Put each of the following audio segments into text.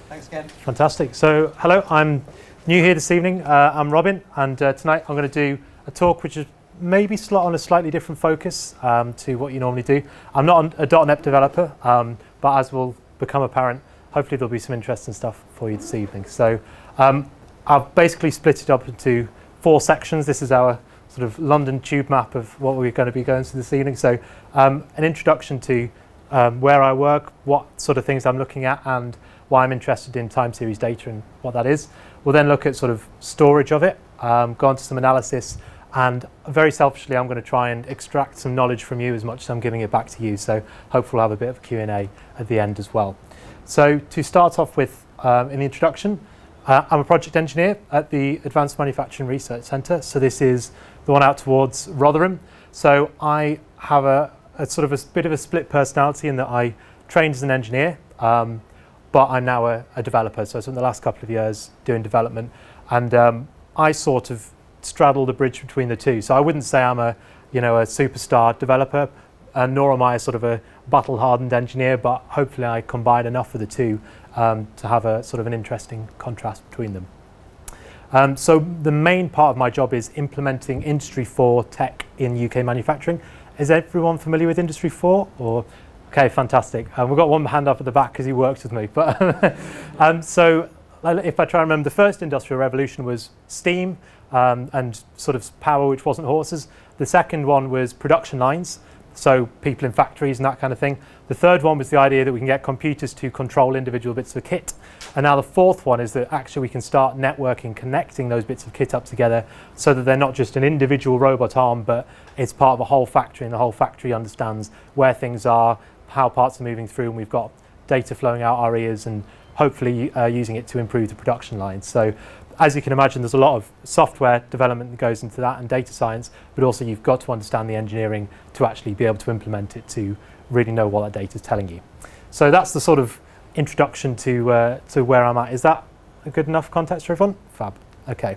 Thanks again. Fantastic. So, hello, I'm new here this evening. I'm Robin, and tonight I'm going to do a talk which is maybe on a slightly different focus to what you normally do. I'm not a .NET developer, but as will become apparent, hopefully there'll be some interesting stuff for you this evening. So, I've basically split it up into 4 sections. This is our sort of London tube map of what we're going to be going through this evening. So, an introduction to where I work, what sort of things I'm looking at, and why I'm interested in time series data and what that is. We'll then look at sort of storage of it, go on to some analysis, and very selfishly I'm going to try and extract some knowledge from you as much as I'm giving it back to you. So hopefully we'll have a bit of Q&A at the end as well. So to start off with in the introduction, I'm a project engineer at the Advanced Manufacturing Research Centre. So this is the one out towards Rotherham. So I have a sort of a bit of a split personality in that I trained as an engineer, but I'm now a developer. So I spent the last couple of years doing development, and I sort of straddle the bridge between the two. So I wouldn't say I'm a superstar developer, nor am I a sort of a battle-hardened engineer, but hopefully I combine enough of the two to have a sort of an interesting contrast between them. So the main part of my job is implementing Industry 4 tech in UK manufacturing. Is everyone familiar with Industry 4? Or okay, fantastic. We've got one hand up at the back because he works with me. But so if I try and remember, the first industrial revolution was steam and sort of power, which wasn't horses. The second one was production lines, so people in factories and that kind of thing. The third one was the idea that we can get computers to control individual bits of kit. And now the fourth one is that actually we can start networking, connecting those bits of kit up together so that they're not just an individual robot arm, but it's part of a whole factory, and the whole factory understands where things are, how parts are moving through, and we've got data flowing out our ears and hopefully using it to improve the production lines. So as you can imagine, there's a lot of software development that goes into that and data science, but also you've got to understand the engineering to actually be able to implement it to really know what that data is telling you. So that's the sort of introduction to where I'm at. Is that a good enough context for everyone? Fab. Okay.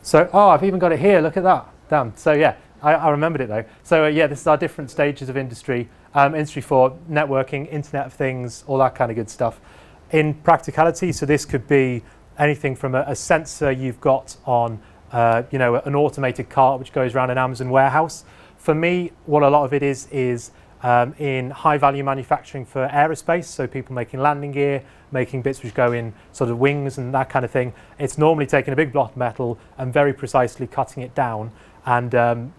So, I've even got it here. Look at that. Damn. So yeah, I remembered it though. So yeah, this is our different stages of industry. Industry 4, networking, Internet of Things, all that kind of good stuff. In practicality, so this could be anything from a sensor you've got on, an automated cart which goes around an Amazon warehouse. For me, what a lot of it is in high-value manufacturing for aerospace, so people making landing gear, making bits which go in sort of wings and that kind of thing. It's normally taking a big block of metal and very precisely cutting it down, and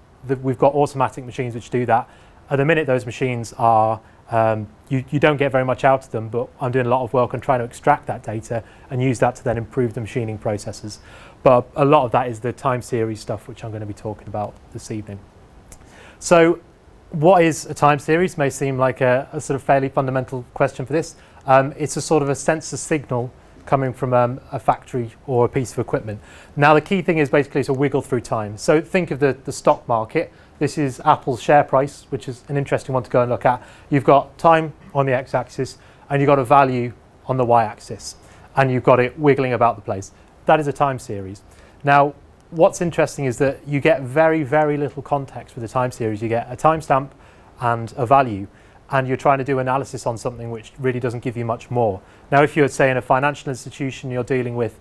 we've got automatic machines which do that. At the minute, those machines are you don't get very much out of them, but I'm doing a lot of work on trying to extract that data and use that to then improve the machining processes. But a lot of that is the time series stuff, which I'm going to be talking about this evening. So what is a time series? May seem like a sort of fairly fundamental question for this. It's a sort of a sensor signal coming from a factory or a piece of equipment. Now the key thing is basically to wiggle through time. So think of the stock market. This is Apple's share price, which is an interesting one to go and look at. You've got time on the x-axis, and you've got a value on the y-axis, and you've got it wiggling about the place. That is a time series. Now, what's interesting is that you get very, very little context with a time series. You get a timestamp and a value, and you're trying to do analysis on something which really doesn't give you much more. Now, if you're, say, in a financial institution, you're dealing with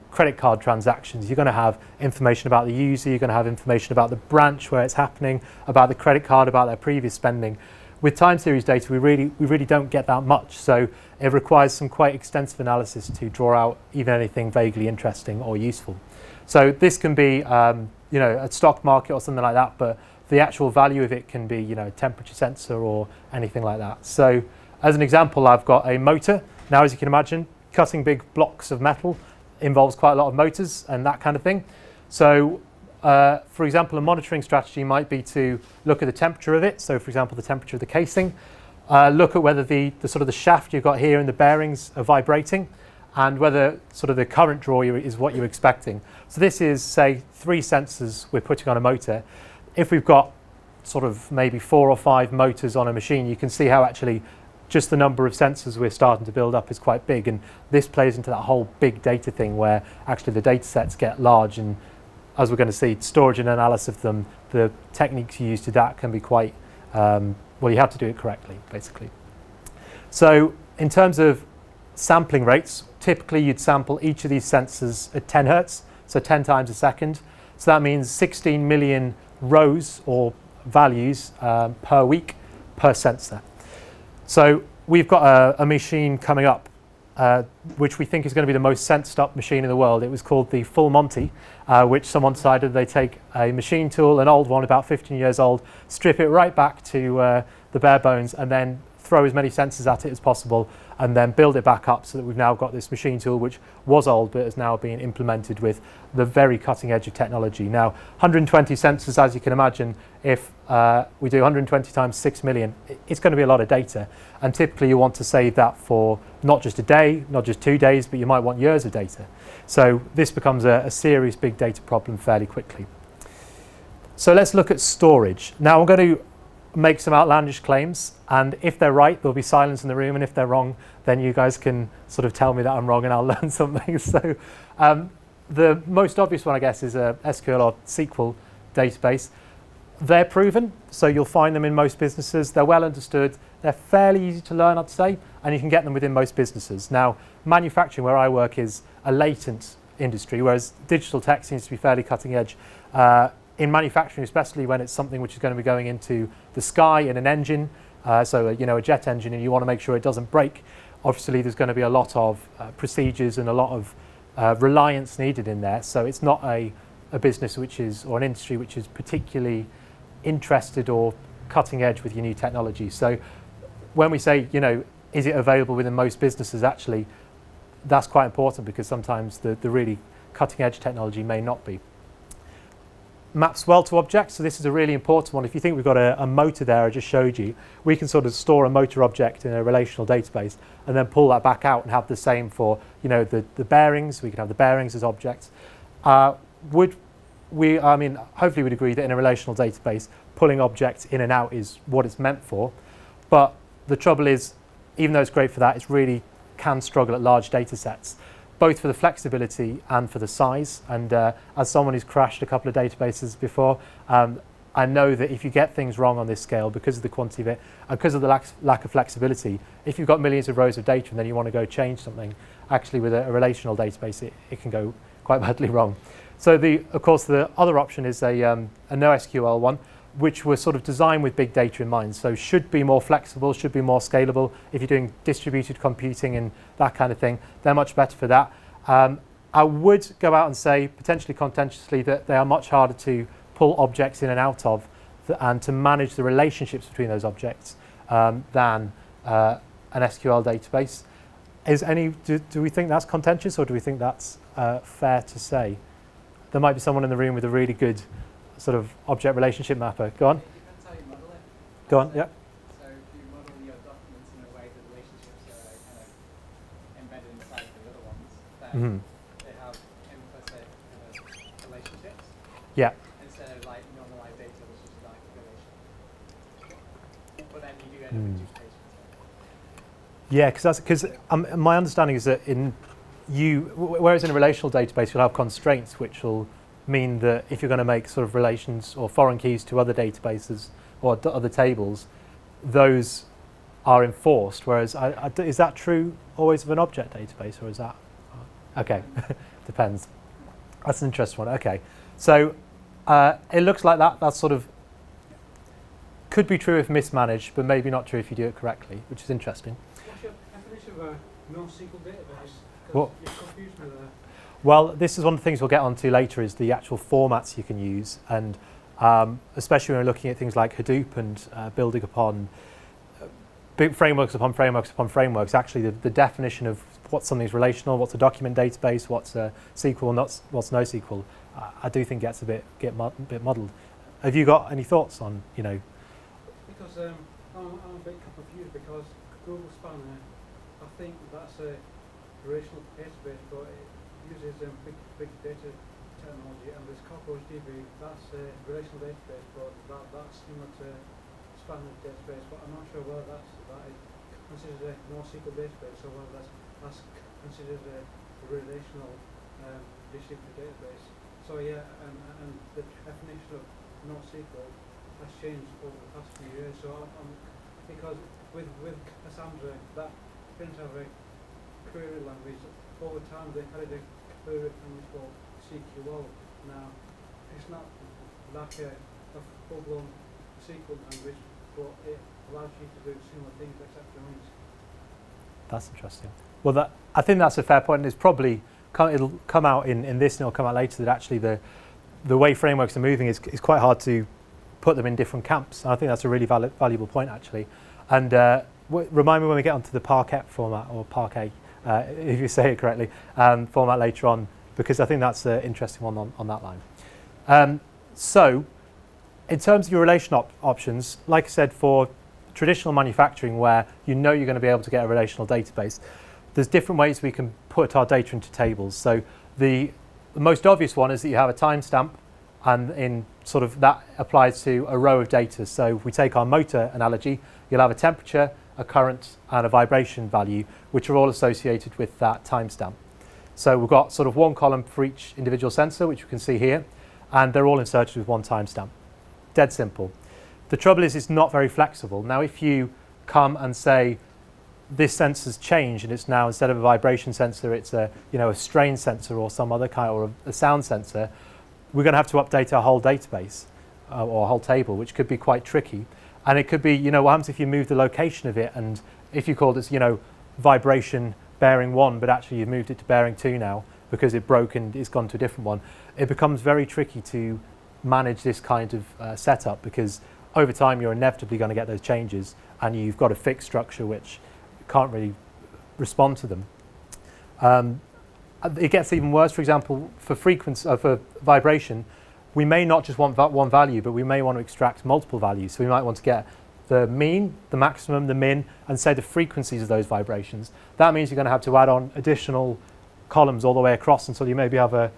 credit card transactions, you're going to have information about the user, you're going to have information about the branch where it's happening, about the credit card, about their previous spending. With time series data, we really don't get that much, so it requires some quite extensive analysis to draw out even anything vaguely interesting or useful. So this can be a stock market or something like that, but the actual value of it can be a temperature sensor or anything like that. So as an example, I've got a motor. Now, as you can imagine, cutting big blocks of metal involves quite a lot of motors and that kind of thing. So for example, a monitoring strategy might be to look at the temperature of it. So for example, the temperature of the casing, look at whether the sort of the shaft you've got here and the bearings are vibrating, and whether sort of the current draw is what you're expecting. So this is, say, 3 sensors we're putting on a motor. If we've got sort of maybe 4 or 5 motors on a machine, you can see how actually just the number of sensors we're starting to build up is quite big, and this plays into that whole big data thing where actually the data sets get large, and as we're going to see, storage and analysis of them, the techniques you use to that can be quite, you have to do it correctly, basically. So in terms of sampling rates. Typically, you'd sample each of these sensors at 10 hertz, so 10 times a second. So that means 16 million rows or values per week per sensor. So we've got a machine coming up which we think is going to be the most sensed up machine in the world. It was called the Full Monty, which someone decided they take a machine tool, an old one about 15 years old, strip it right back to the bare bones, and then throw as many sensors at it as possible, and then build it back up so that we've now got this machine tool which was old but is now being implemented with the very cutting edge of technology. Now 120 sensors, as you can imagine, if we do 120 times 6 million, it's going to be a lot of data, and typically you want to save that for not just a day, not just 2 days, but you might want years of data. So this becomes a serious big data problem fairly quickly. So let's look at storage. Now I'm going to make some outlandish claims, and if they're right, there'll be silence in the room, and if they're wrong, then you guys can sort of tell me that I'm wrong and I'll learn something. So the most obvious one, I guess, is a SQL or SQL database. They're proven, so you'll find them in most businesses. They're well understood. They're fairly easy to learn, I'd say, and you can get them within most businesses. Now, manufacturing, where I work, is a latent industry, whereas digital tech seems to be fairly cutting edge. In manufacturing, especially when it's something which is going to be going into the sky in an engine, so a jet engine, and you want to make sure it doesn't break. Obviously, there's going to be a lot of procedures and a lot of reliance needed in there. So it's not a business which is, or an industry which is particularly interested or cutting edge with your new technology. So when we say, is it available within most businesses, actually, that's quite important, because sometimes the really cutting edge technology may not be. Maps well to objects, so this is a really important one. If you think we've got a motor there I just showed you, we can sort of store a motor object in a relational database and then pull that back out and have the same for the bearings. We can have the bearings as objects. Hopefully we'd agree that in a relational database, pulling objects in and out is what it's meant for. But the trouble is, even though it's great for that, it really can struggle at large data sets, both for the flexibility and for the size. And as someone who's crashed a couple of databases before, I know that if you get things wrong on this scale because of the quantity of it and because of the lack of flexibility, if you've got millions of rows of data and then you want to go change something, actually with a relational database, it can go quite badly wrong. So of course the other option is a NoSQL one, which was sort of designed with big data in mind. So should be more flexible, should be more scalable. If you're doing distributed computing and that kind of thing, they're much better for that. I would go out and say, potentially contentiously, that they are much harder to pull objects in and out of and to manage the relationships between those objects than an SQL database. Do we think that's contentious, or do we think that's fair to say? There might be someone in the room with a really good sort of object relationship mapper. Go on. It depends how you model it. Go on, yeah. So if you model your documents in a way that relationships are kind of embedded inside the other ones, then they have implicit relationships. Yeah. Instead of like normalized data, which is like relation. But then you do end up with duplication. Yeah, because my understanding is that whereas in a relational database you'll have constraints which will mean that if you're going to make sort of relations or foreign keys to other databases or other tables, those are enforced. Whereas, is that true always of an object database, or is that? Okay, depends. That's an interesting one. Okay, so it looks like that sort of could be true if mismanaged, but maybe not true if you do it correctly, which is interesting. What's your definition of a NoSQL database? What? You confused me there. Well, this is one of the things we'll get onto later, is the actual formats you can use, and especially when we're looking at things like Hadoop and building upon frameworks upon frameworks upon frameworks. Actually, the definition of what something's relational, what's a document database, what's a SQL, what's NoSQL, I do think gets a bit muddled. Have you got any thoughts on, Because I'm a bit confused, because Google Spanner, I think that's a relational database, but it uses big data technology, and this CockroachDB, that's a relational database, but that's similar to Spanner database, but I'm not sure whether that is considered a NoSQL database, or whether that's considered a relational distributed database. So yeah, and the definition of NoSQL has changed over the past few years. So because with Cassandra, that didn't have a query language. Over time they carried a query language called CQL. Now, it's not like a full-blown SQL language, but it allows you to do similar things except joins. That's interesting. Well, I think that's a fair point, and it's probably it'll come out in this, and it'll come out later, that actually the way frameworks are moving is quite hard to put them in different camps. And I think that's a really valuable point, actually. And remind me when we get onto the Parquet format, or Parquet, if you say it correctly, format later on, because I think that's an interesting one on that line. So, in terms of your relational options, like I said, for traditional manufacturing where you know you're going to be able to get a relational database, there's different ways we can put our data into tables. So the most obvious one is that you have a timestamp, and in sort of that applies to a row of data. So if we take our motor analogy, you'll have a temperature, a current, and a vibration value, which are all associated with that timestamp. So we've got sort of one column for each individual sensor, which you can see here, and they're all inserted with one timestamp. Dead simple. The trouble is it's not very flexible. Now if you come and say this sensor's changed and it's now, instead of a vibration sensor, it's a strain sensor or some other kind, or a sound sensor, we're going to have to update our whole database or a whole table, which could be quite tricky. And it could be, what happens if you move the location of it, and if you called it, vibration bearing 1, but actually you've moved it to bearing 2 now because it broke and it's gone to a different one. It becomes very tricky to manage this kind of setup, because over time you're inevitably going to get those changes, and you've got a fixed structure which can't really respond to them. It gets even worse. For example, for for vibration, we may not just want one value, but we may want to extract multiple values. So we might want to get the mean, the maximum, the min, and say the frequencies of those vibrations. That means you're going to have to add on additional columns all the way across until you maybe have a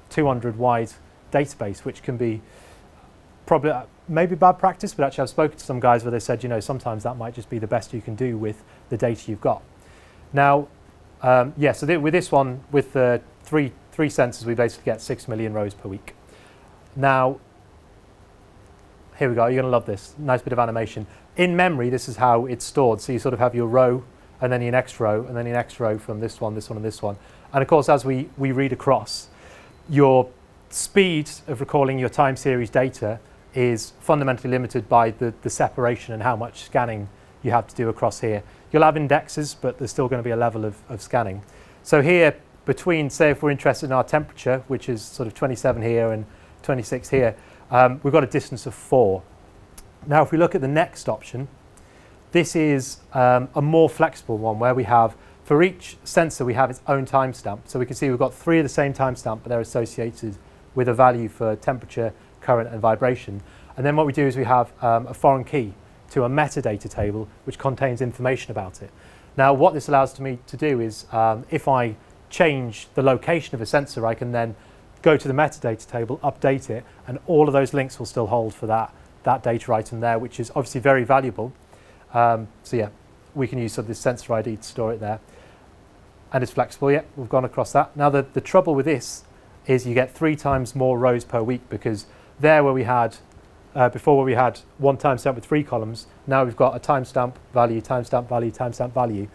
200 wide database, which can be probably maybe bad practice, but actually I've spoken to some guys where they said, sometimes that might just be the best you can do with the data you've got. Now, so with this one, with the three sensors, we basically get 6 million rows per week. Now, here we go. You're going to love this. Nice bit of animation. In memory, this is how it's stored. So you sort of have your row, and then your next row, and then your next row from this one, and this one. And of course, as we read across, your speed of recalling your time series data is fundamentally limited by the separation and how much scanning you have to do across here. You'll have indexes, but there's still going to be a level of scanning. So here, between, say, if we're interested in our temperature, which is sort of 27 here and 26 here, we've got a distance of 4. Now, if we look at the next option, this is a more flexible one where we have, for each sensor, we have its own timestamp. So we can see we've got 3 of the same timestamp, but they're associated with a value for temperature, current, and vibration. And then what we do is we have a foreign key to a metadata table which contains information about it. Now, what this allows me to do is, if I change the location of a sensor, I can then go to the metadata table, update it, and all of those links will still hold for that data item there, which is obviously very valuable. So yeah, we can use sort of this sensor ID to store it there. And it's flexible. Yeah, we've gone across that. Now, the trouble with this is you get 3 times more rows per week, because there where we had, before where we had one timestamp with 3 columns, now we've got a timestamp value, timestamp value, timestamp value.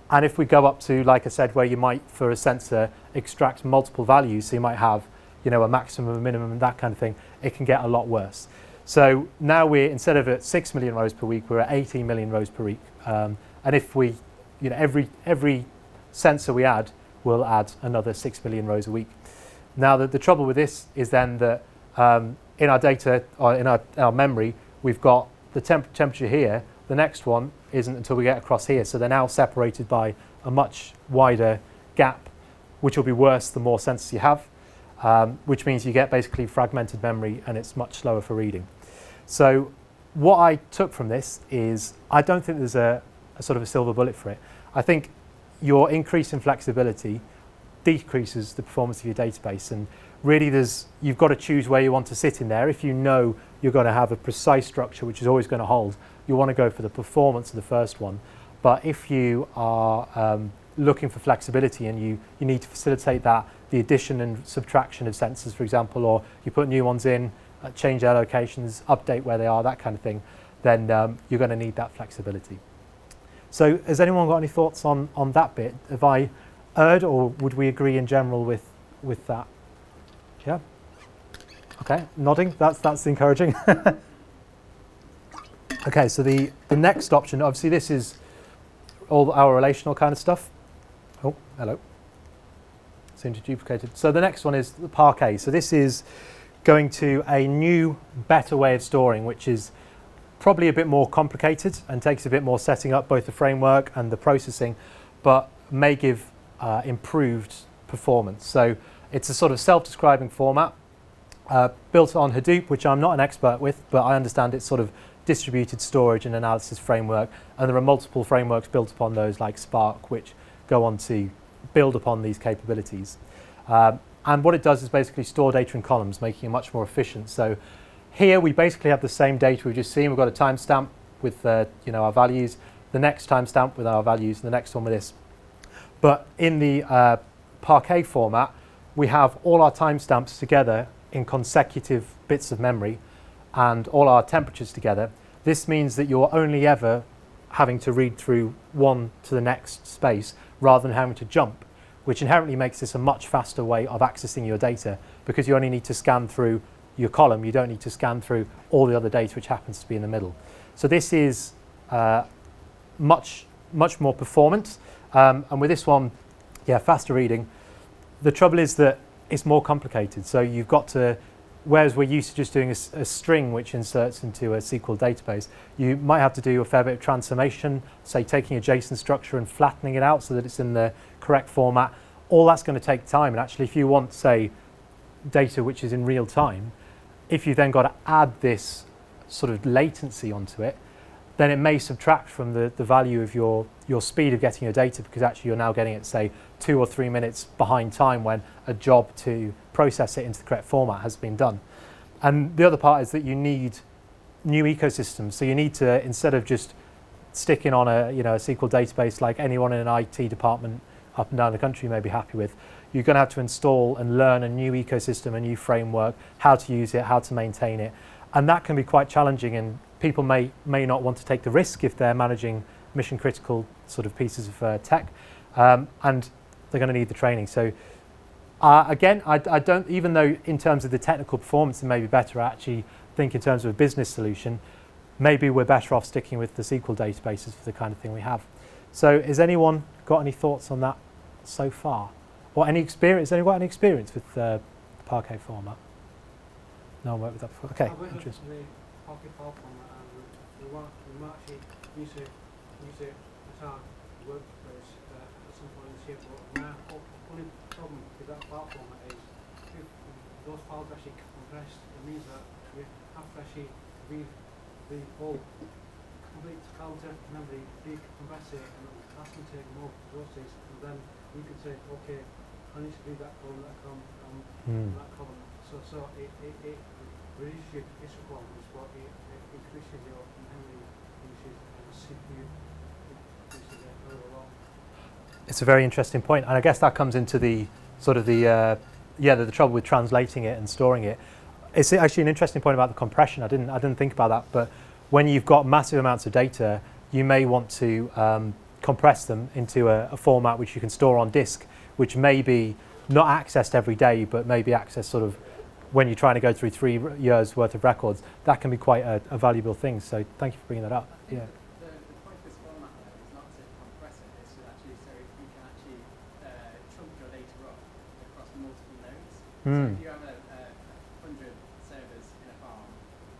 And if we go up to, like I said, where you might, for a sensor, extract multiple values, so you might have, a maximum, a minimum, and that kind of thing, it can get a lot worse. So now we're, instead of at 6 million rows per week, we're at 18 million rows per week. And if we, every sensor we add will add another 6 million rows a week. Now, the trouble with this is then that in our data, or in our memory, we've got the temperature here. The next one isn't until we get across here. So they're now separated by a much wider gap, which will be worse the more sensors you have, which means you get basically fragmented memory, and it's much slower for reading. So what I took from this is, I don't think there's a sort of a silver bullet for it. I think your increase in flexibility decreases the performance of your database, and really you've got to choose where you want to sit in there. If you know you're going to have a precise structure which is always going to hold, you want to go for the performance of the first one. But if you are looking for flexibility and you need to facilitate that, the addition and subtraction of sensors, for example, or you put new ones in, change their locations, update where they are, that kind of thing, then you're going to need that flexibility. So has anyone got any thoughts on that bit? Have I erred, or would we agree in general with that? Yeah? Okay, nodding, that's encouraging. Okay, so the next option, obviously this is all our relational kind of stuff. Oh, hello. Seemed to duplicated. So the next one is the Parquet. So this is going to a new, better way of storing, which is probably a bit more complicated and takes a bit more setting up both the framework and the processing, but may give improved performance. So it's a sort of self-describing format built on Hadoop, which I'm not an expert with, but I understand it's sort of distributed storage and analysis framework, and there are multiple frameworks built upon those like Spark, which go on to build upon these capabilities. And what it does is basically store data in columns, making it much more efficient. So here we basically have the same data we've just seen. We've got a timestamp with our values, the next timestamp with our values, and the next one with this. But in the Parquet format, we have all our timestamps together in consecutive bits of memory and all our temperatures together. This means that you're only ever having to read through one to the next space rather than having to jump, which inherently makes this a much faster way of accessing your data, because you only need to scan through your column. You don't need to scan through all the other data which happens to be in the middle. So this is much more performant. And with this one, yeah, faster reading. The trouble is that it's more complicated. So you've got to, whereas we're used to just doing a string which inserts into a SQL database, you might have to do a fair bit of transformation, say taking a JSON structure and flattening it out so that it's in the correct format. All that's going to take time. And actually, if you want, say, data which is in real time, if you then got to add this sort of latency onto it, then it may subtract from the value of your speed of getting your data, because actually you're now getting it, say, 2 or 3 minutes behind time when a job to process it into the correct format has been done. And the other part is that you need new ecosystems. So you need to, instead of just sticking on a SQL database like anyone in an IT department up and down the country may be happy with, you're going to have to install and learn a new ecosystem, a new framework, how to use it, how to maintain it. And that can be quite challenging, and people may not want to take the risk if they're managing mission critical sort of pieces of tech, and they're going to need the training. So again, I don't, even though in terms of the technical performance it may be better, I actually think in terms of a business solution, maybe we're better off sticking with the SQL databases for the kind of thing we have. So has anyone got any thoughts on that so far? Or any experience? Has anyone got any experience with the Parquet format? No one worked with that before. Okay, interesting. The Parquet file format, and we might actually use it at our workplace at some point in the future. But my only problem with that file format is if those files are actually compressed, it means that we have to actually read the whole complete counter memory, decompress it, and that's going to take more resources. And then we could say, okay, I need to read that column, that column. So it reduces your disk requirements, but it increases your memory usage and CPU usage overall. It's a very interesting point, and I guess that comes into the sort of the trouble with translating it and storing it. It's actually an interesting point about the compression. I didn't think about that, but when you've got massive amounts of data, you may want to compress them into a format which you can store on disk, which may be not accessed every day, but maybe accessed sort of when you're trying to go through 3 years worth of records. That can be quite a valuable thing. So thank you for bringing that up. Yeah. The point of this format though is not to compress it, it's to actually, so you can actually chunk your data up across multiple nodes. So if you have 100 servers in a farm,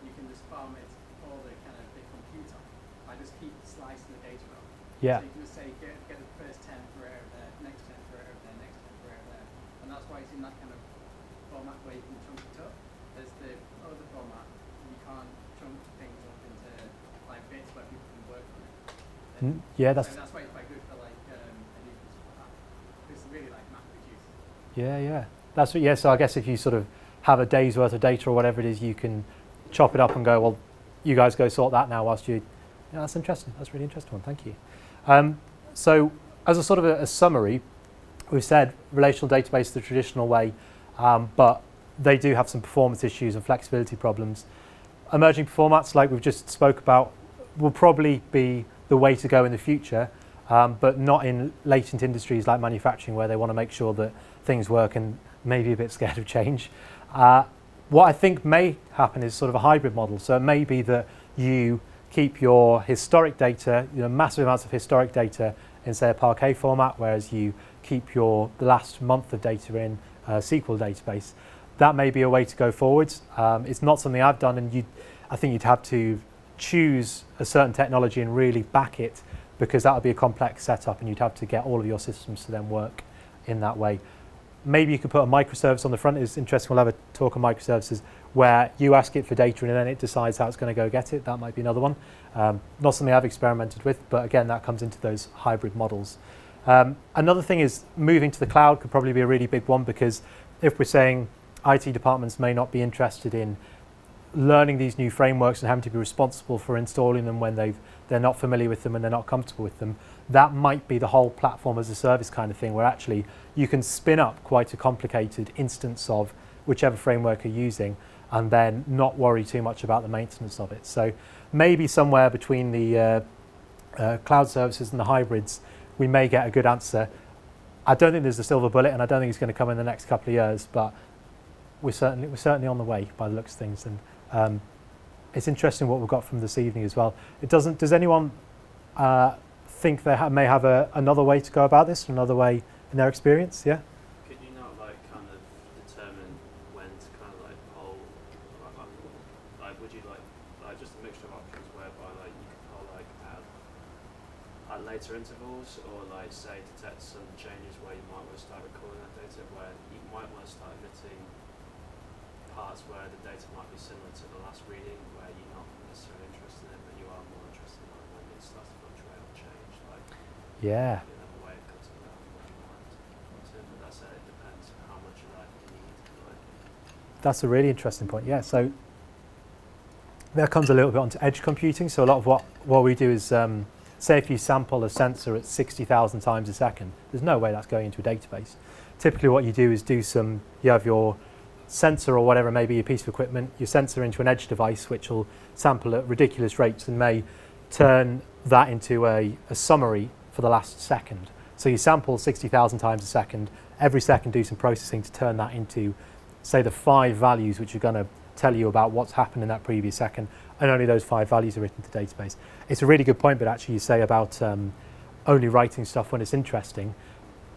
you can just farm it all the kind of the computer by just keep slicing the data up. Yeah. So you can just say get the first 10 for over there, next 10 for over there, next 10 for over there, and that's why it's in that kind of format where you can chunk it up. There's the other format, you can't chunk things up into like bits where people can work on it. Yeah, So that's that's why it's quite good for like Hadoop and stuff like that. It's really like map reduce. yeah. That's what. Yeah. So I guess if you sort of have a day's worth of data or whatever it is, you can chop it up and go, well, you guys go sort that now whilst you. Yeah, that's interesting. That's a really interesting one. Thank you. So as a sort of a summary, we've said relational database the traditional way, but they do have some performance issues and flexibility problems. Emerging formats, like we've just spoke about, will probably be the the way to go in the future, but not in latent industries like manufacturing where they want to make sure that things work and maybe a bit scared of change. What I think may happen is sort of a hybrid model. So it may be that you keep your historic data, massive amounts of historic data in, say, a Parquet format, whereas you keep the last month of data in a SQL database. That may be a way to go forwards. It's not something I've done, and I think you'd have to choose a certain technology and really back it, because that would be a complex setup and you'd have to get all of your systems to then work in that way. Maybe you could put a microservice on the front. It's interesting, we'll have a talk on microservices where you ask it for data and then it decides how it's going to go get it. That might be another one. Not something I've experimented with, but again, that comes into those hybrid models. Another thing is moving to the cloud could probably be a really big one, because if we're saying IT departments may not be interested in learning these new frameworks and having to be responsible for installing them when they're not familiar with them and they're not comfortable with them, that might be the whole platform as a service kind of thing, where actually you can spin up quite a complicated instance of whichever framework you're using and then not worry too much about the maintenance of it. So maybe somewhere between the cloud services and the hybrids, we may get a good answer. I don't think there's a silver bullet, and I don't think it's going to come in the next couple of years, but we're certainly on the way by the looks of things. And it's interesting what we've got from this evening as well. Does anyone think they may have another way to go about this, another way in their experience? Yeah? Could you not kind of determine when to kind of poll, would you just a mixture of options whereby you could poll at later intervals, or say detect some changes where you might want to start recording that data, where you might want to start emitting parts where the data might be similar to the last reading, where you're not necessarily interested in it, but you are more interested in when it starts to fluctuate or change. Yeah. Another way of cutting that on what you want. But that's it depends how much of that you need. That's a really interesting point. Yeah. So that comes a little bit onto edge computing. So a lot of what we do is, say if you sample a sensor at 60,000 times a second, there's no way that's going into a database. Typically what you do is you have your sensor or whatever, maybe a piece of equipment, your sensor into an edge device which will sample at ridiculous rates and may turn that into a summary for the last second. So you sample 60,000 times a second, every second do some processing to turn that into, say, the 5 values which are going to tell you about what's happened in that previous second, and only those 5 values are written to the database. It's a really good point, but actually you say about only writing stuff when it's interesting.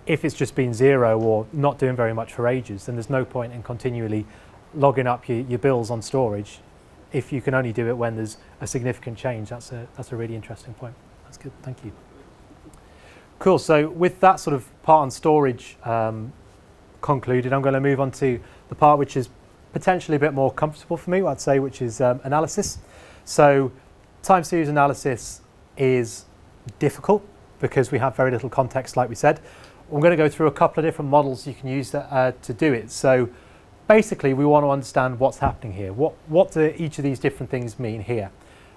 If it's just been 0 or not doing very much for ages, then there's no point in continually logging up your bills on storage. If you can only do it when there's a significant change, that's a really interesting point. That's good, thank you. Cool, so with that sort of part on storage concluded, I'm going to move on to the part which is potentially a bit more comfortable for me, I'd say, which is analysis. So time series analysis is difficult because we have very little context, like we said. I'm going to go through a couple of different models you can use to do it. So basically, we want to understand what's happening here. What do each of these different things mean here?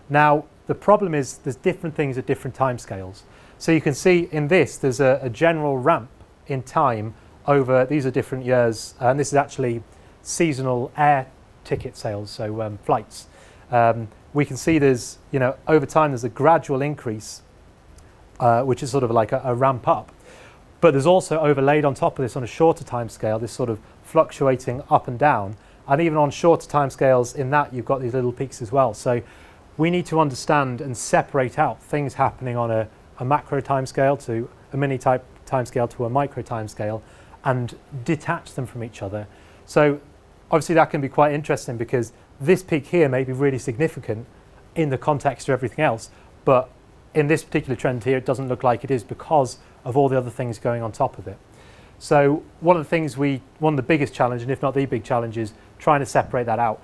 Now, the problem is there's different things at different timescales. So you can see in this, there's a general ramp in time over, these are different years, and this is actually seasonal air ticket sales, so flights. We can see there's, over time there's a gradual increase, which is sort of like a ramp up. But there's also overlaid on top of this on a shorter time scale, this sort of fluctuating up and down. And even on shorter time scales in that, you've got these little peaks as well. So we need to understand and separate out things happening on a macro time scale to a mini type time scale to a micro time scale and detach them from each other. So obviously that can be quite interesting because this peak here may be really significant in the context of everything else, but in this particular trend here, it doesn't look like it is because of all the other things going on top of it. So one of the biggest challenge, and if not the big challenge, is trying to separate that out.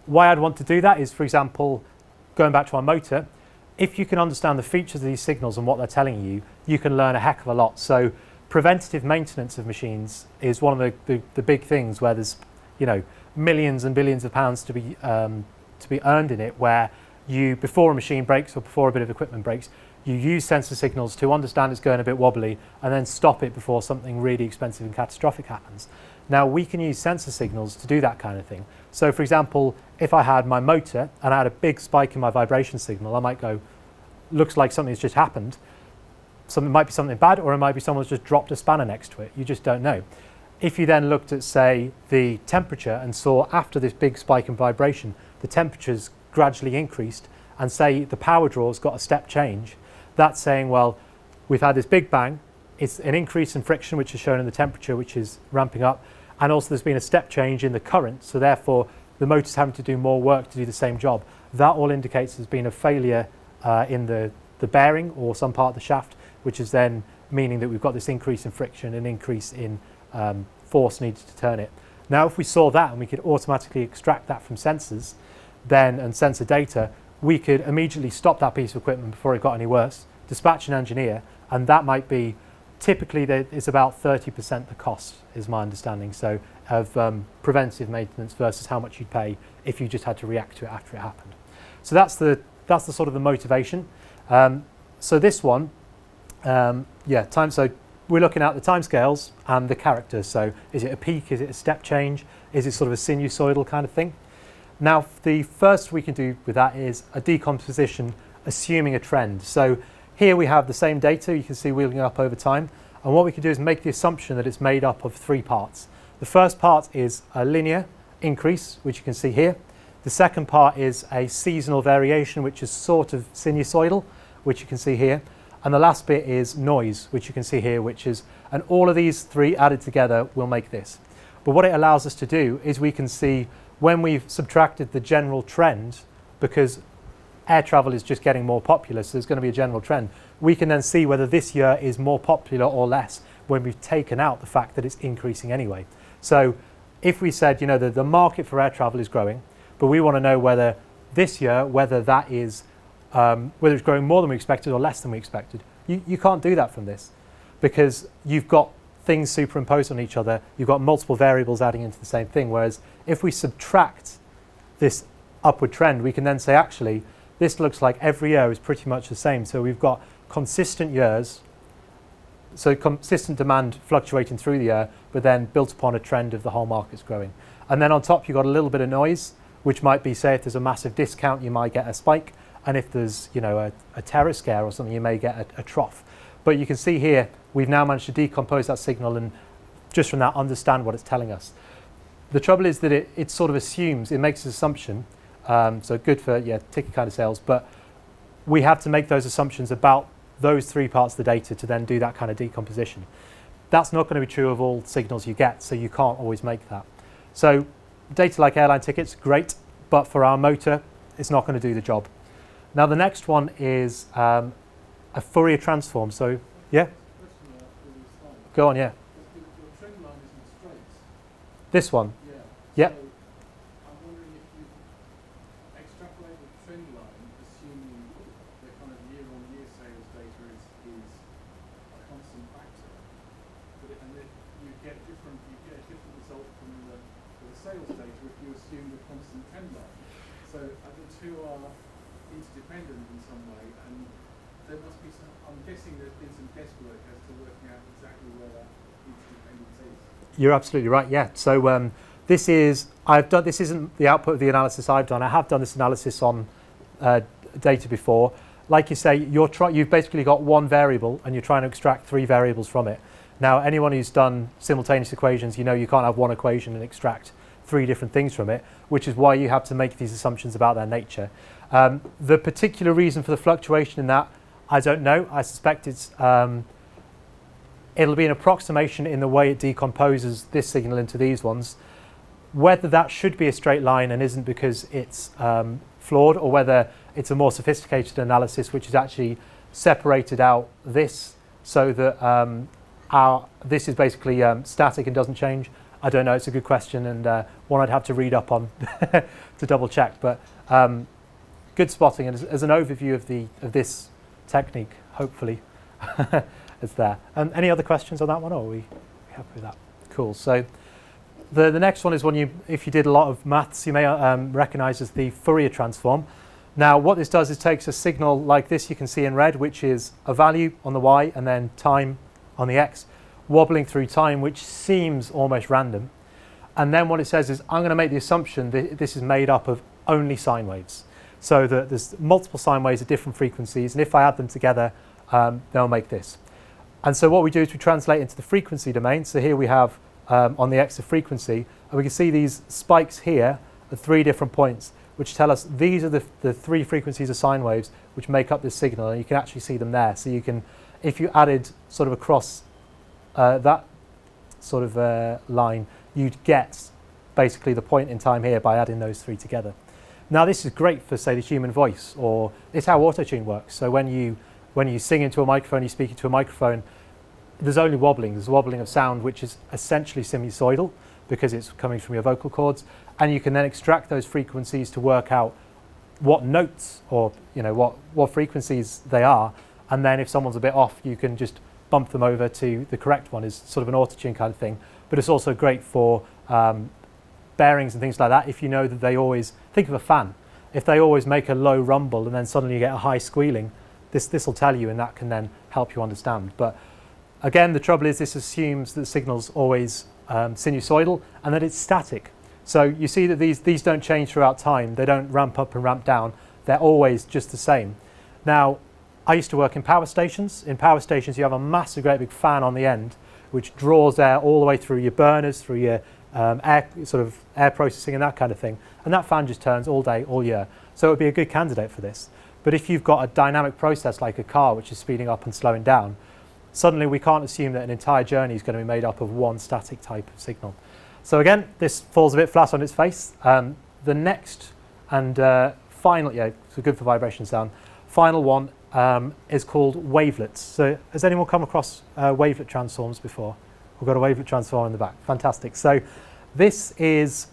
Why I'd want to do that is, for example, going back to our motor, if you can understand the features of these signals and what they're telling you, you can learn a heck of a lot. So preventative maintenance of machines is one of the big things where there's millions and billions of pounds to be earned in it, where you, before a machine breaks or before a bit of equipment breaks, you use sensor signals to understand it's going a bit wobbly and then stop it before something really expensive and catastrophic happens. Now we can use sensor signals to do that kind of thing. So for example, if I had my motor and I had a big spike in my vibration signal, I might go, looks like something's just happened. Something might be something bad, or it might be someone's just dropped a spanner next to it. You just don't know. If you then looked at, say, the temperature and saw after this big spike in vibration, the temperature's gradually increased, and say the power draw's got a step change, that's saying, well, we've had this big bang, it's an increase in friction, which is shown in the temperature, which is ramping up, and also there's been a step change in the current, so therefore the motor's having to do more work to do the same job. That all indicates there's been a failure in the bearing or some part of the shaft, which is then meaning that we've got this increase in friction and increase in force needed to turn it. Now, if we saw that and we could automatically extract that from sensors then and sensor data, we could immediately stop that piece of equipment before it got any worse, dispatch an engineer, and that might be, typically it's about 30% the cost, is my understanding, so of preventive maintenance versus how much you'd pay if you just had to react to it after it happened. So that's the sort of the motivation. So this one, so we're looking at the timescales and the characters. So is it a peak? Is it a step change? Is it sort of a sinusoidal kind of thing? Now, the first we can do with that is a decomposition assuming a trend. So here we have the same data you can see wheeling up over time. And what we can do is make the assumption that it's made up of three parts. The first part is a linear increase, which you can see here. The second part is a seasonal variation, which is sort of sinusoidal, which you can see here. And the last bit is noise, which you can see here, and all of these three added together will make this. But what it allows us to do is we can see when we've subtracted the general trend, because air travel is just getting more popular, so there's going to be a general trend, we can then see whether this year is more popular or less when we've taken out the fact that it's increasing anyway. So if we said, the market for air travel is growing, but we want to know whether this year, whether it's growing more than we expected or less than we expected. You can't do that from this because you've got things superimposed on each other. You've got multiple variables adding into the same thing. Whereas if we subtract this upward trend, we can then say, actually, this looks like every year is pretty much the same. So we've got consistent years, so consistent demand fluctuating through the year, but then built upon a trend of the whole market's growing. And then on top, you've got a little bit of noise, which might be, say, if there's a massive discount, you might get a spike. And if there's a terror scare or something, you may get a trough. But you can see here, we've now managed to decompose that signal and just from that understand what it's telling us. The trouble is that it sort of assumes, it makes an assumption, so good for ticket kind of sales, but we have to make those assumptions about those three parts of the data to then do that kind of decomposition. That's not going to be true of all signals you get, so you can't always make that. So data like airline tickets, great, but for our motor, it's not going to do the job. Now the next one is a Fourier transform. So yeah, go on. Yeah, your trend line isn't straight. This one. Yeah. Yeah. So I'm wondering if you extrapolate the trend line, assuming the kind of year-on-year sales data is a constant factor, and that you get a different result from the sales data if you assume the constant trend line. So the two are interdependent in some way, and there must be some, I'm guessing there's been some guesswork as to working out exactly where that interdependence is. You're absolutely right. Yeah. So this isn't the output of the analysis I've done. I have done this analysis on data before. Like you say, you've basically got one variable and you're trying to extract three variables from it. Now, anyone who's done simultaneous equations, you can't have one equation and extract three different things from it, which is why you have to make these assumptions about their nature. The particular reason for the fluctuation in that, I don't know. I suspect it'll be an approximation in the way it decomposes this signal into these ones. Whether that should be a straight line and isn't because it's flawed, or whether it's a more sophisticated analysis which is actually separated out this so that this is basically static and doesn't change. I don't know. It's a good question and one I'd have to read up on to double check. But good spotting, and as an overview of this technique, hopefully it's there. Any other questions on that one, or are we happy with that? Cool. So the next one is one if you did a lot of maths, you may recognize as the Fourier transform. Now what this does is takes a signal like this you can see in red, which is a value on the y and then time on the x, wobbling through time, which seems almost random. And then what it says is, I'm going to make the assumption that this is made up of only sine waves. so that there's multiple sine waves at different frequencies, and if I add them together, they'll make this. And so what we do is we translate into the frequency domain. So here we have on the x of frequency, and we can see these spikes here at 3 different points, which tell us these are the 3 frequencies of sine waves which make up this signal, and you can actually see them there. So you can, if you added sort of across that sort of line, you'd get basically the point in time here by adding those 3 together. Now this is great for, say, the human voice, or it's how auto-tune works. So when you sing into a microphone, you speak into a microphone, there's only wobbling. There's wobbling of sound, which is essentially sinusoidal because it's coming from your vocal cords, and you can then extract those frequencies to work out what notes or what frequencies they are, and then if someone's a bit off, you can just bump them over to the correct one. Is sort of an auto-tune kind of thing, but it's also great for bearings and things like that. If you know that they always, think of a fan, if they always make a low rumble and then suddenly you get a high squealing, this will tell you, and that can then help you understand. But again, the trouble is this assumes that the signal's always sinusoidal and that it's static. So you see that these don't change throughout time. They don't ramp up and ramp down. They're always just the same. Now, I used to work in power stations. In power stations, you have a massive, great big fan on the end, which draws air all the way through your burners, through your air processing and that kind of thing. And that fan just turns all day, all year. So it would be a good candidate for this. But if you've got a dynamic process like a car, which is speeding up and slowing down, suddenly we can't assume that an entire journey is going to be made up of one static type of signal. So again, this falls a bit flat on its face. The next and final, it's good for vibration sound, final one is called wavelets. So has anyone come across wavelet transforms before? We've got a wavelet transform in the back. Fantastic. So this is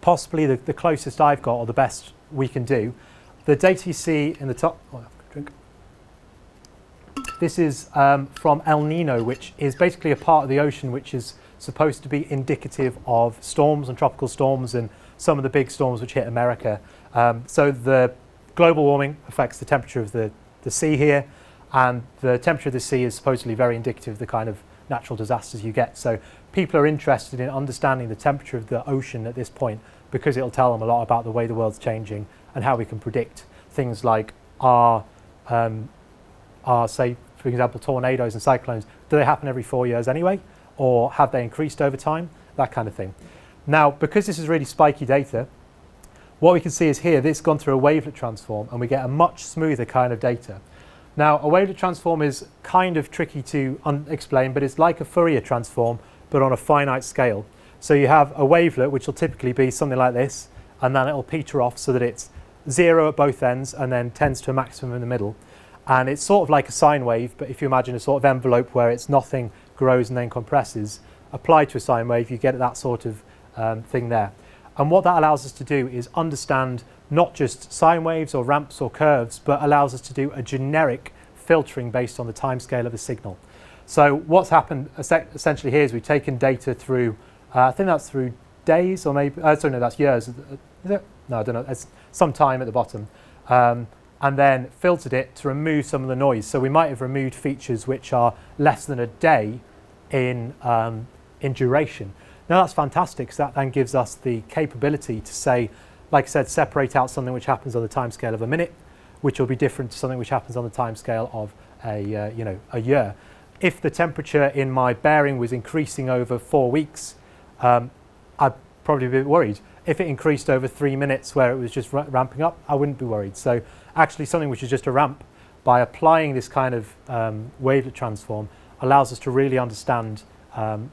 possibly the closest I've got, or the best we can do. The data you see in the top, this is from El Nino, which is basically a part of the ocean which is supposed to be indicative of storms and tropical storms and some of the big storms which hit America. So the global warming affects the temperature of the sea here, and the temperature of the sea is supposedly very indicative of the kind of natural disasters you get. So people are interested in understanding the temperature of the ocean at this point because it'll tell them a lot about the way the world's changing and how we can predict things like our say, for example, tornadoes and cyclones. Do they happen every 4 years anyway? Or have they increased over time? That kind of thing. Now, because this is really spiky data, what we can see is here, this has gone through a wavelet transform, and we get a much smoother kind of data. Now, a wavelet transform is kind of tricky to explain, but it's like a Fourier transform, but on a finite scale. So you have a wavelet, which will typically be something like this, and then it'll peter off so that it's 0 at both ends and then tends to a maximum in the middle. And it's sort of like a sine wave, but if you imagine a sort of envelope where it's nothing grows and then compresses, applied to a sine wave, you get that sort of thing there. And what that allows us to do is understand not just sine waves or ramps or curves, but allows us to do a generic filtering based on the time scale of a signal. So what's happened essentially here is we've taken data through, I think that's through days, or maybe, sorry, no, that's years. Is it? No, I don't know. It's some time at the bottom. And then filtered it to remove some of the noise. So we might have removed features which are less than a day in duration. Now that's fantastic, because that then gives us the capability to say, like I said, separate out something which happens on the time scale of a minute, which will be different to something which happens on the time scale of a year. If the temperature in my bearing was increasing over 4 weeks, I'd probably be worried. If it increased over 3 minutes where it was just ramping up, I wouldn't be worried. So actually something which is just a ramp, by applying this kind of wavelet transform, allows us to really understand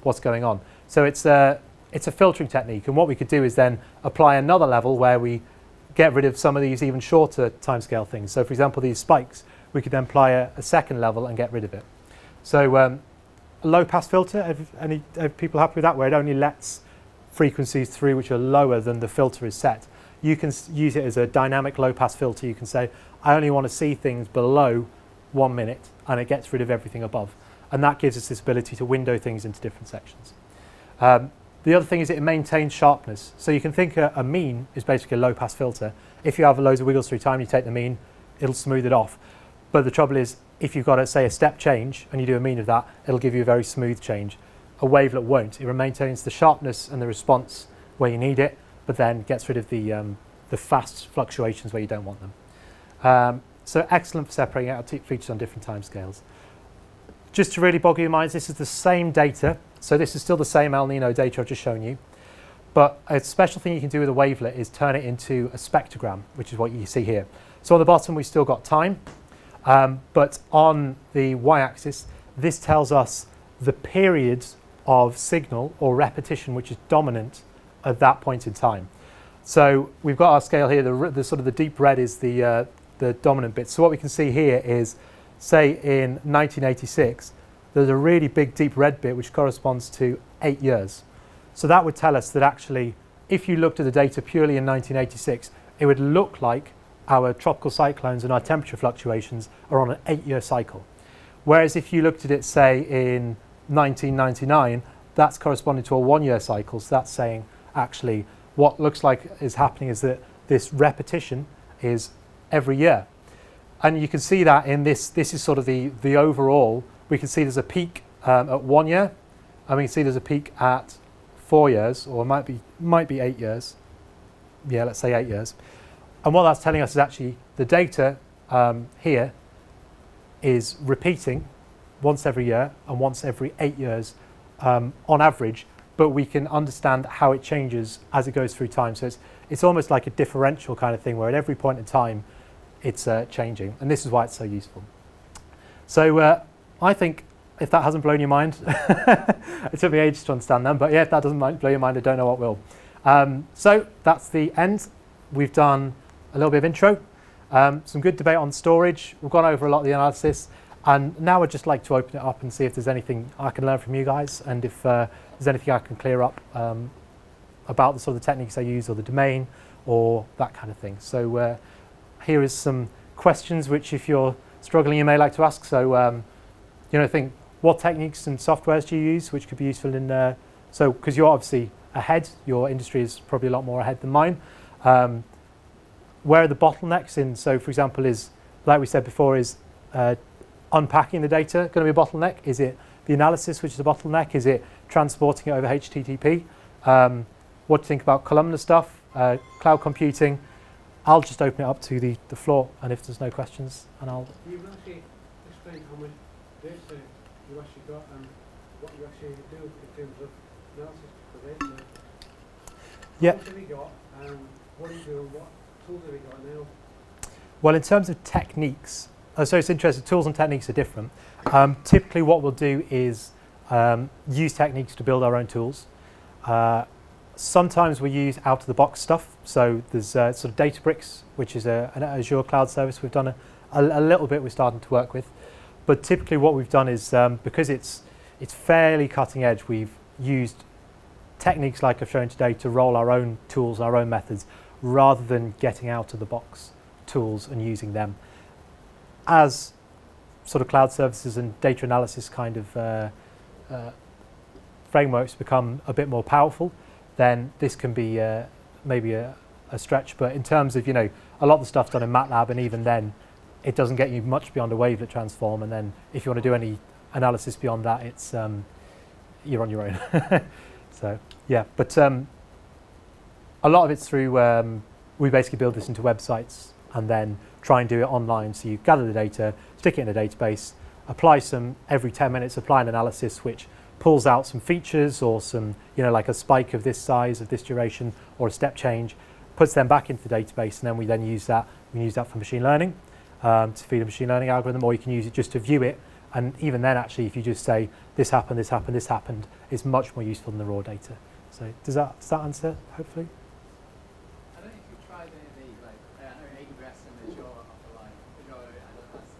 what's going on. So it's a filtering technique, and what we could do is then apply another level where we get rid of some of these even shorter timescale things. So for example, these spikes, we could then apply a second level and get rid of it. So a low pass filter, are people happy with that, where it only lets frequencies through which are lower than the filter is set? You can use it as a dynamic low pass filter. You can say, I only want to see things below 1 minute, and it gets rid of everything above. And that gives us this ability to window things into different sections. The other thing is it maintains sharpness. So you can think a mean is basically a low pass filter. If you have loads of wiggles through time, you take the mean, it'll smooth it off. But the trouble is, if you've got, say, a step change and you do a mean of that, it'll give you a very smooth change. A wavelet won't. It maintains the sharpness and the response where you need it, but then gets rid of the the fast fluctuations where you don't want them. So excellent for separating out features on different timescales. Just to really bog your minds, this is the same data. So this is still the same El Nino data I've just shown you. But a special thing you can do with a wavelet is turn it into a spectrogram, which is what you see here. So on the bottom, we've still got time. But on the y-axis, this tells us the period of signal or repetition which is dominant at that point in time. So we've got our scale here. The sort of the deep red is the dominant bit. So what we can see here is, say in 1986, there's a really big deep red bit which corresponds to 8 years. So that would tell us that actually, if you looked at the data purely in 1986, it would look like our tropical cyclones and our temperature fluctuations are on an 8-year cycle. Whereas if you looked at it, say, in 1999, that's corresponding to a 1-year cycle. So that's saying, actually, what looks like is happening is that this repetition is every year. And you can see that in this is sort of the overall. We can see there's a peak at 1 year, and we can see there's a peak at 4 years, or it might be 8 years. Yeah, let's say 8 years. And what that's telling us is actually the data here is repeating once every year and once every 8 years on average, but we can understand how it changes as it goes through time. So it's almost like a differential kind of thing where at every point in time it's changing, and this is why it's so useful. So I think if that hasn't blown your mind, it took me ages to understand them, but yeah, if that doesn't blow your mind, I don't know what will. So that's the end. We've done a little bit of intro, some good debate on storage. We've gone over a lot of the analysis, and now I'd just like to open it up and see if there's anything I can learn from you guys, and if there's anything I can clear up about the sort of the techniques I use or the domain or that kind of thing. So here is some questions which, if you're struggling, you may like to ask. So think, what techniques and softwares do you use which could be useful in so because you're obviously ahead, your industry is probably a lot more ahead than mine. Where are the bottlenecks in? So for example, is, like we said before, is unpacking the data going to be a bottleneck? Is it the analysis which is a bottleneck? Is it transporting it over HTTP? What do you think about columnar stuff, cloud computing? I'll just open it up to the floor, and if there's no questions, and I'll... You can actually explain how much data you actually got and what you actually do in terms of analysis for data. Yeah. How much have you got, and what do you do, and what tools have you got now? Well, in terms of techniques, so it's interesting, tools and techniques are different. Typically what we'll do is use techniques to build our own tools. Sometimes we use out-of-the-box stuff. So there's sort of Databricks, which is an Azure cloud service. We've done a little bit we're starting to work with. But typically what we've done is, because it's fairly cutting edge, we've used techniques like I've shown today to roll our own tools, our own methods, rather than getting out-of-the-box tools and using them. As sort of cloud services and data analysis kind of frameworks become a bit more powerful, then this can be maybe a stretch. But in terms of, a lot of the stuff's done in MATLAB, and even then, it doesn't get you much beyond a wavelet transform. And then if you want to do any analysis beyond that, it's you're on your own. So, yeah. But a lot of it's through, we basically build this into websites and then try and do it online. So you gather the data, stick it in a database, apply every 10 minutes, apply an analysis which pulls out some features or some, like a spike of this size, of this duration, or a step change, puts them back into the database, and then we use that. We can use that for machine learning, to feed a machine learning algorithm, or you can use it just to view it. And even then, actually, if you just say, this happened, this happened, this happened, it's much more useful than the raw data. So does that answer, hopefully? I don't know if you've tried any of the, I know AWS and Azure offer Azure has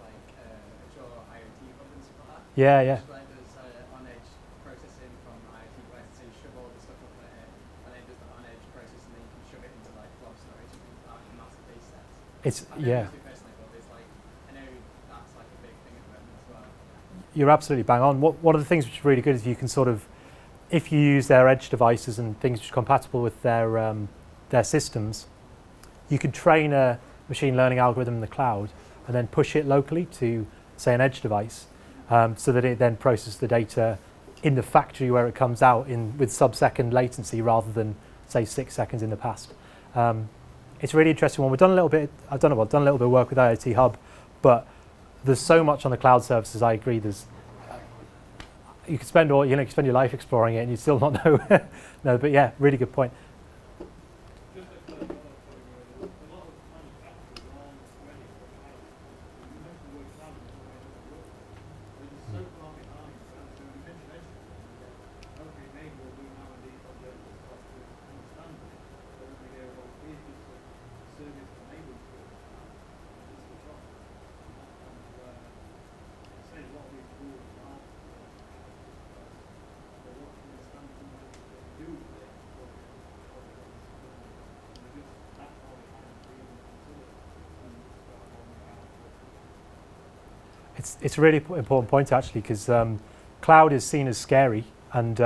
Azure IoT hub and stuff like that. Yeah, yeah. There's on-edge processing from IoT devices, so you shove all the stuff up there, and then does the on-edge processing, and then you can shove it into blob storage and things like massive data sets. Yeah. I know that's like a big thing at the moment as well. You're absolutely bang on. One of the things which is really good is you can sort of, if you use their edge devices and things which are compatible with their systems, you can train a machine learning algorithm in the cloud and then push it locally to, say, an edge device, so that it then processes the data in the factory where it comes out with sub-second latency rather than, say, 6 seconds in the past. it's a really interesting one. I've done a little bit of work with IoT Hub, but there's so much on the cloud services. I agree. You could spend you could spend your life exploring it and you still not know. No, but yeah, really good point. Just a lot of manufacturers are ready for cloud. You mentioned the word cloud in the way that it works. They're just so far behind. So you mentioned education. Okay, maybe we'll do now and these objects and stuff to understand it. But then they go, well, here's just a service enabled to cloud. Just the top. And say a lot of these tools are they want to understand what they do with it. They're just that far behind being considered and start rolling out. It's a really important point actually, because cloud is seen as scary and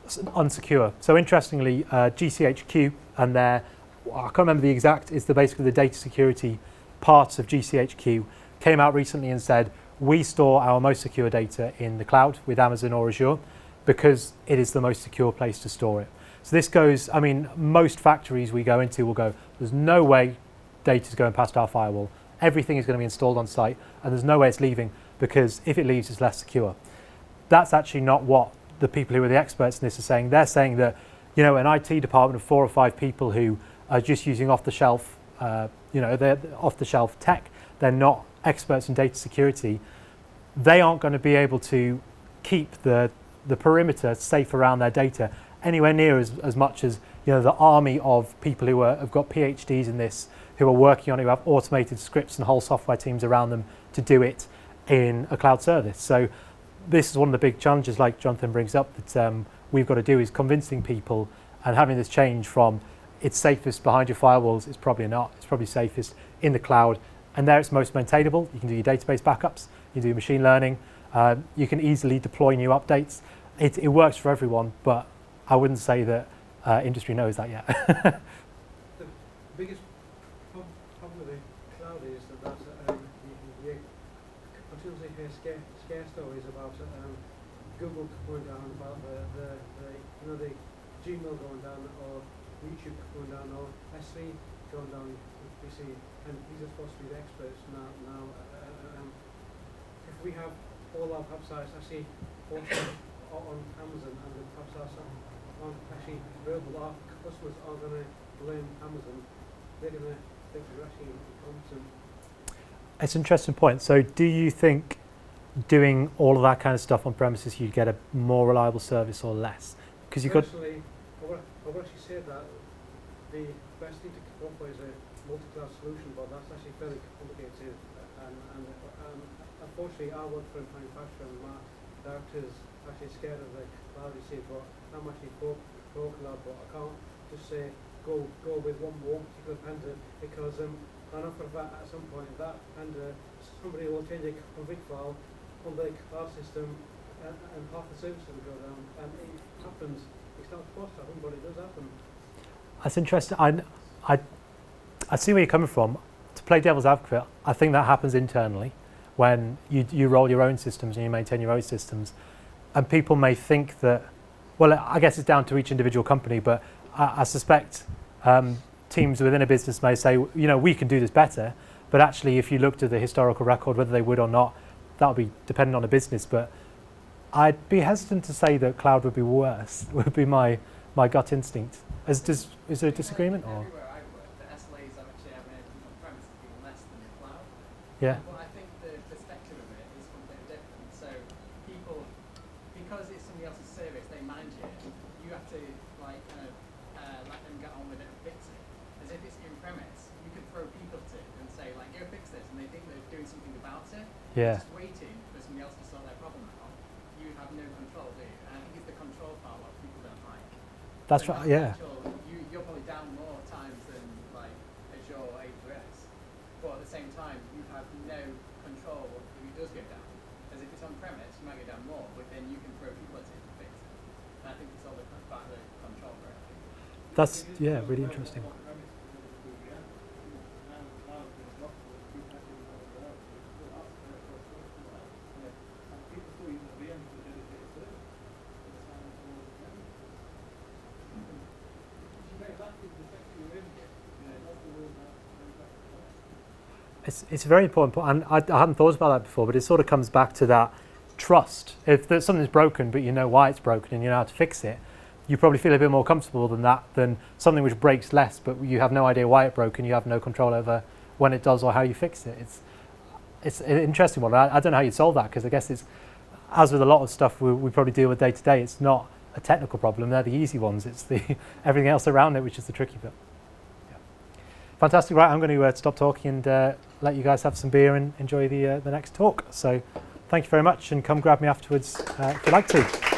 unsecure. So interestingly, GCHQ and I can't remember the exact, it's basically the data security parts of GCHQ came out recently and said, we store our most secure data in the cloud with Amazon or Azure because it is the most secure place to store it. So this goes, I mean, most factories we go into will go, there's no way data's going past our firewall. Everything is going to be installed on site and there's no way it's leaving, because if it leaves, it's less secure. That's actually not what the people who are the experts in this are saying. They're saying that, an IT department of 4 or 5 people who are just using off-the-shelf, they're off-the-shelf tech, they're not experts in data security, they aren't going to be able to keep the perimeter safe around their data anywhere near as much as the army of people who have got PhDs in this, who are working on it, who have automated scripts and whole software teams around them to do it in a cloud service. So this is one of the big challenges, like Jonathan brings up, that we've got to do, is convincing people and having this change from it's safest behind your firewalls. It's probably not. It's probably safest in the cloud, and there it's most maintainable. You can do your database backups, you can do machine learning, you can easily deploy new updates. It works for everyone, but I wouldn't say that industry knows that yet. The biggest problem with the cloud is that you continuously hear scare stories about Google going down, about the Gmail going down, or YouTube going down, or S3 going down. You see, and these are supposed to be the experts now. If we have all our websites actually posted on Amazon and the websites aren't actually available, our customers are going to blame Amazon. They're going to think we're actually incompetent. It's an interesting point. So do you think doing all of that kind of stuff on premises, you get a more reliable service or less? Because you could. Personally, I would actually say that the best thing to come up with is a multi-cloud solution, but that's actually fairly complicated. And unfortunately, I work for a manufacturer, and my director's actually scared of the cloud, you see, but I'm actually pro cloud, but I can't just say go with one particular vendor, because I know for a fact at some point that vendor, somebody will change a config file on the cloud system, and half the services will go down, and it happens. It's not supposed to happen, but it does happen. That's interesting. I see where you're coming from. To play devil's advocate, I think that happens internally when you roll your own systems and you maintain your own systems, and people may think that, well, I guess it's down to each individual company, but I suspect teams within a business may say, we can do this better, but actually if you looked at the historical record, whether they would or not, that would be dependent on the business. But I'd be hesitant to say that cloud would be worse, would be my gut instinct. Is there a disagreement? Or? Everywhere I work, the SLAs are actually having everything on premise being less than the cloud. Yeah. But I think the perspective of it is completely different. So people, because it's somebody else's service, they manage it. You have to let them get on with it and fix it. As if it's in premise, you could throw people to it and say go fix this, and they think they're doing something about it. Yeah. Just waiting for somebody else to sort their problem out. You have no control, do you? And I think it's the control part what people don't like. That's right. Yeah. You're probably down more times than Azure or AWS, but at the same time you have no control if it does go down. As if it's on premise, you might go down more, but then you can throw people at it and fix it. And I think it's all about the control for it. That's really interesting. It's a very important point, and I hadn't thought about that before, but it sort of comes back to that trust. If there's something's broken, but you know why it's broken and you know how to fix it, you probably feel a bit more comfortable than something which breaks less, but you have no idea why it broke and you have no control over when it does or how you fix it. It's an interesting one. I don't know how you'd solve that, because I guess it's, as with a lot of stuff we probably deal with day to day, it's not a technical problem. They're the easy ones. It's the everything else around it which is the tricky bit. Yeah. Fantastic. Right, I'm going to stop talking and let you guys have some beer and enjoy the next talk. So thank you very much, and come grab me afterwards if you'd like to.